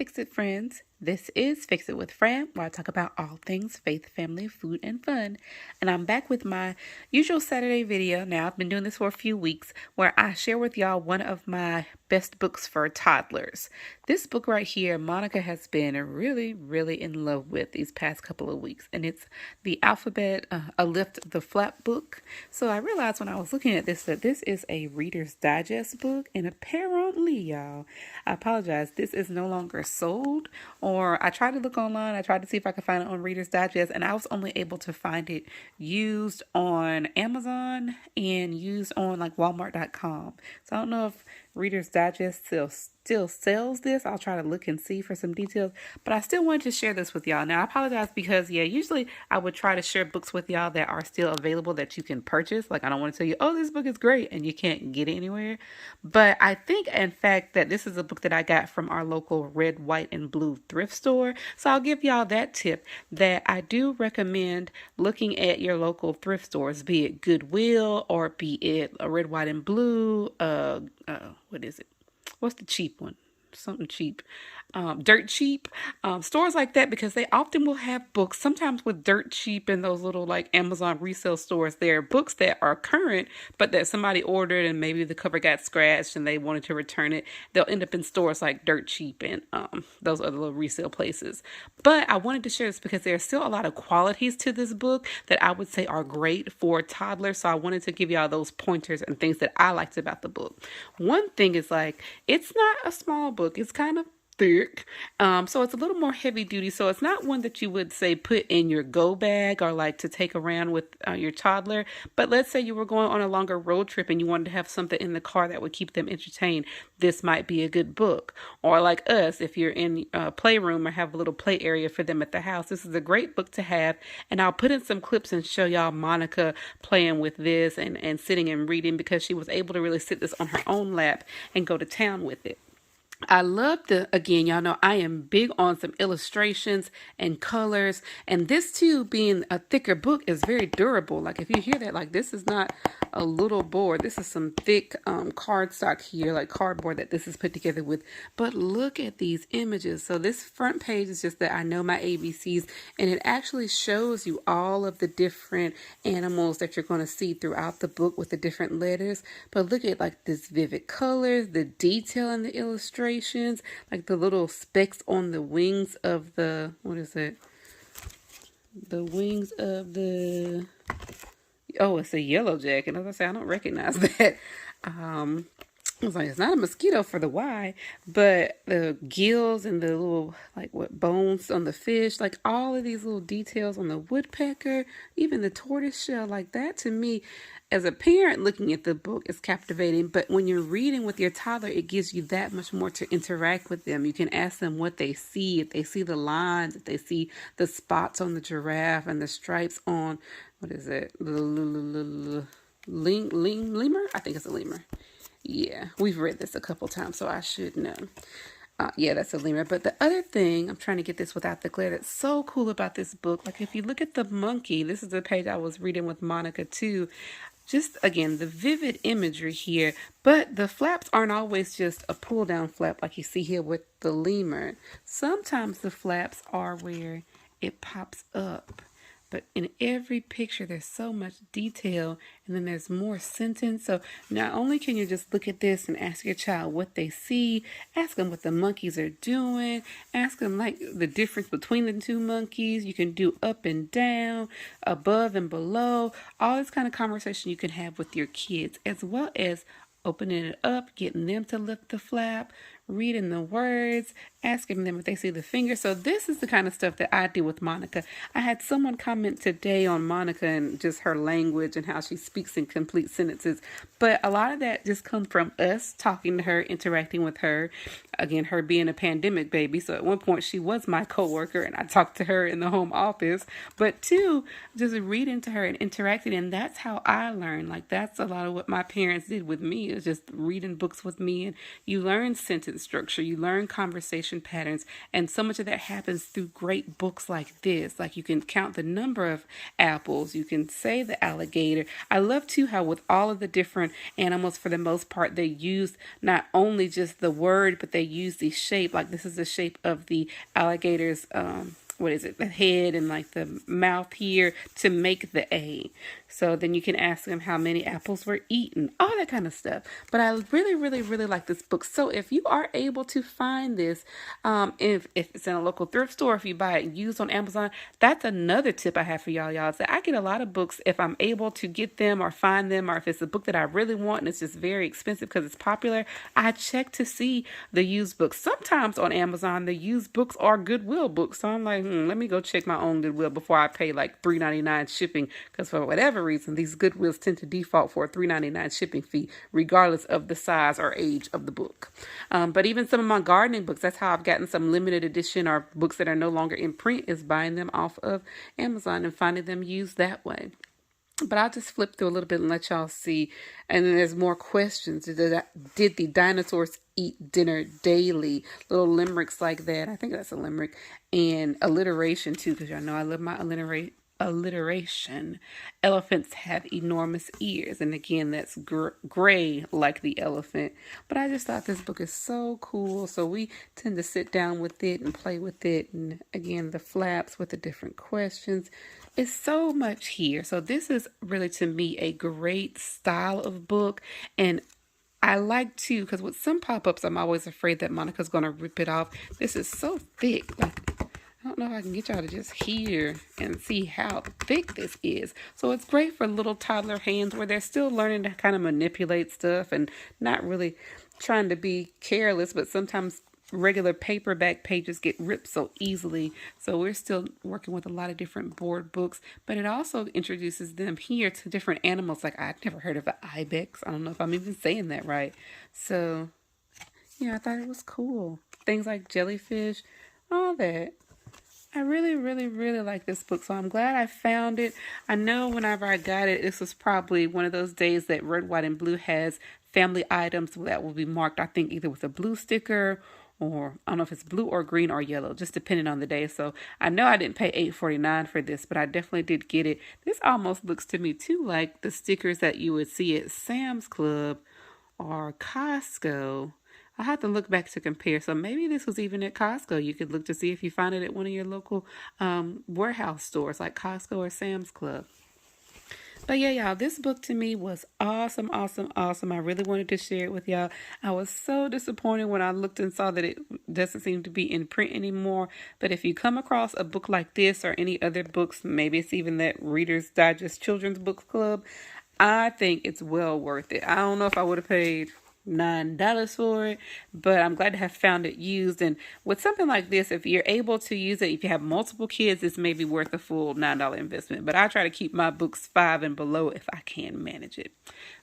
Fix It friends. This is Fix It with Fran, where I talk about all things faith, family, food, and fun. And I'm back with my usual Saturday video. Now, I've been doing this for a few weeks where I share with y'all one of my best books for toddlers. This book right here, Monica has been really in love with these past couple of weeks. And it's the Alphabet A Lift the Flap book. So I realized when I was looking at this that this is a Reader's Digest book. And apparently, y'all, I apologize, this is no longer sold. Or I tried to look online, I tried to see if I could find it on Reader's Digest, and I was only able to find it used on Amazon and used on like Walmart.com. So I don't know if Reader's Digest still sells this. I'll try to look and see for some details, but I still wanted to share this with y'all. Now I apologize because usually I would try to share books with y'all that are still available that you can purchase. Like I don't want to tell you, oh, this book is great and you can't get it anywhere. But I think in fact that this is a book that I got from our local red, white, and blue thrift store. So I'll give y'all that tip that I do recommend looking at your local thrift stores, be it Goodwill or be it a red, white, and blue, what is it? What's the cheap one? Something cheap. Dirt Cheap. Stores like that, because they often will have books. Sometimes with Dirt Cheap and those little like Amazon resale stores, there are books that are current, but that somebody ordered and maybe the cover got scratched and they wanted to return it. They'll end up in stores like Dirt Cheap and those other little resale places. But I wanted to share this because there's still a lot of qualities to this book that I would say are great for toddlers. So I wanted to give y'all those pointers and things that I liked about the book. One thing is like, it's not a small book. It's kind of thick. So it's a little more heavy duty. So it's not one that you would say put in your go bag or like to take around with your toddler. But let's say you were going on a longer road trip and you wanted to have something in the car that would keep them entertained. This might be a good book. Or like us, if you're in a playroom or have a little play area for them at the house, this is a great book to have. And I'll put in some clips and show y'all Monica playing with this and sitting and reading, because she was able to really sit this on her own lap and go to town with it. I love again, y'all know I am big on some illustrations and colors, and this too, being a thicker book, is very durable. Like if you hear that, like this is not a little board. This is some thick cardstock here, like cardboard that this is put together with. But look at these images. So this front page is just that I know my ABCs, and it actually shows you all of the different animals that you're going to see throughout the book with the different letters. But look at like this vivid colors, the detail in the illustration, like the little specks on the wings of the, what is it? The wings of the, oh, it's a yellow jacket. As I say, I don't recognize that. I was like, it's not a mosquito for the Y, but the gills and the little, like what, bones on the fish, like all of these little details on the woodpecker, even the tortoise shell, like that to me, as a parent looking at the book, is captivating. But when you're reading with your toddler, it gives you that much more to interact with them. You can ask them what they see, if they see the lines, if they see the spots on the giraffe and the stripes on, what is it, lemur? I think it's a lemur. Yeah, we've read this a couple times, so I should know. Yeah, that's a lemur. But the other thing, I'm trying to get this without the glare, that's so cool about this book, like if you look at the monkey, this is the page I was reading with Monica too. Just, again, the vivid imagery here, but the flaps aren't always just a pull-down flap like you see here with the lemur. Sometimes the flaps are where it pops up. But in every picture, there's so much detail, and then there's more sentence. So not only can you just look at this and ask your child what they see, ask them what the monkeys are doing, ask them like the difference between the two monkeys. You can do up and down, above and below, all this kind of conversation you can have with your kids, as well as opening it up, getting them to lift the flap, reading the words, asking them if they see the finger. So this is the kind of stuff that I do with Monica. I had someone comment today on Monica and just her language and how she speaks in complete sentences. But a lot of that just comes from us talking to her, interacting with her. Again, her being a pandemic baby. So at one point she was my coworker and I talked to her in the home office. But two, just reading to her and interacting. And that's how I learned. Like that's a lot of what my parents did with me, is just reading books with me. And you learn sentences sentence structure. You learn conversation patterns. And so much of that happens through great books like this. Like you can count the number of apples. You can say the alligator. I love too how with all of the different animals, for the most part, they use not only just the word, but they use the shape. Like this is the shape of the alligator's what is it, the head and like the mouth here to make the A. So then you can ask them how many apples were eaten, all that kind of stuff. But I really, really, really like this book. So if you are able to find this, if it's in a local thrift store, if you buy it used on Amazon, that's another tip I have for y'all. Is that I get a lot of books if I'm able to get them or find them, or if it's a book that I really want and it's just very expensive because it's popular, I check to see the used books. Sometimes on Amazon, the used books are Goodwill books. So I'm like, let me go check my own Goodwill before I pay like $3.99 shipping, because for whatever reason, these Goodwills tend to default for a $3.99 shipping fee, regardless of the size or age of the book. But even some of my gardening books, that's how I've gotten some limited edition or books that are no longer in print, is buying them off of Amazon and finding them used that way. But I'll just flip through a little bit and let y'all see. And then there's more questions. Did the dinosaurs eat dinner daily? Little limericks like that. I think that's a limerick. And alliteration too, because y'all know I love my alliteration. Elephants have enormous ears. And again, that's gray like the elephant. But I just thought this book is so cool. So we tend to sit down with it and play with it. And again, the flaps with the different questions. It's so much here. So this is really, to me, a great style of book. And I like to, because with some pop-ups, I'm always afraid that Monica's going to rip it off. This is so thick. Like, I don't know if I can get y'all to just hear and see how thick this is. So it's great for little toddler hands where they're still learning to kind of manipulate stuff and not really trying to be careless, but sometimes regular paperback pages get ripped so easily. So we're still working with a lot of different board books, but it also introduces them here to different animals. Like I'd never heard of an ibex. I don't know if I'm even saying that right. So yeah, I thought it was cool. Things like jellyfish, all that. I really, really, really like this book, so I'm glad I found it. I know whenever I got it, this was probably one of those days that Red, White, and Blue has family items that will be marked, I think, either with a blue sticker, or I don't know if it's blue or green or yellow, just depending on the day. So I know I didn't pay $8.49 for this, but I definitely did get it. This almost looks to me too like the stickers that you would see at Sam's Club or Costco. I have to look back to compare. So maybe this was even at Costco. You could look to see if you find it at one of your local warehouse stores like Costco or Sam's Club. But yeah, y'all, this book to me was awesome, awesome, awesome. I really wanted to share it with y'all. I was so disappointed when I looked and saw that it doesn't seem to be in print anymore. But if you come across a book like this or any other books, maybe it's even that Reader's Digest Children's Book Club, I think it's well worth it. I don't know if I would have paid $9 for it, but I'm glad to have found it used. And with something like this, if you're able to use it, if you have multiple kids, it's maybe worth a full $9 investment. But I try to keep my books 5 and below if I can manage it.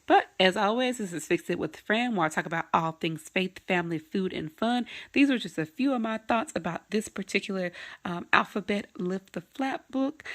But as always, this is Fix It with Fran, where I talk about all things faith, family, food, and fun. These are just a few of my thoughts about this particular Alphabet Lift the Flap book.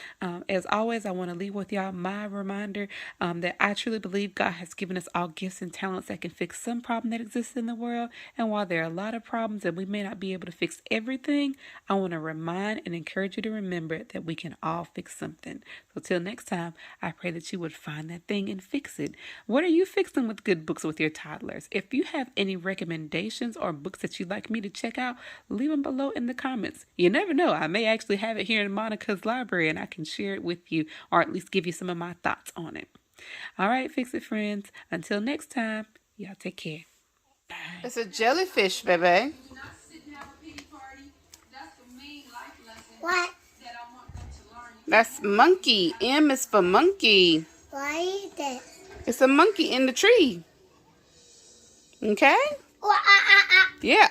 As always, I want to leave with y'all my reminder that I truly believe God has given us all gifts and talents that can fix some problem that exists in the world. And while there are a lot of problems and we may not be able to fix everything, I want to remind and encourage you to remember that we can all fix something. So till next time, I pray that you would find that thing and fix it. What are you fixing with good books with your toddlers? If you have any recommendations or books that you'd like me to check out, leave them below in the comments. You never know, I may actually have it here in Monica's library and I can share it with you, or at least give you some of my thoughts on it. All right, Fix It friends. Until next time, y'all take care. Bye. It's a jellyfish, baby. What? That's monkey. M is for monkey. Why is that? It's a monkey in the tree. Okay? Oh, Yeah.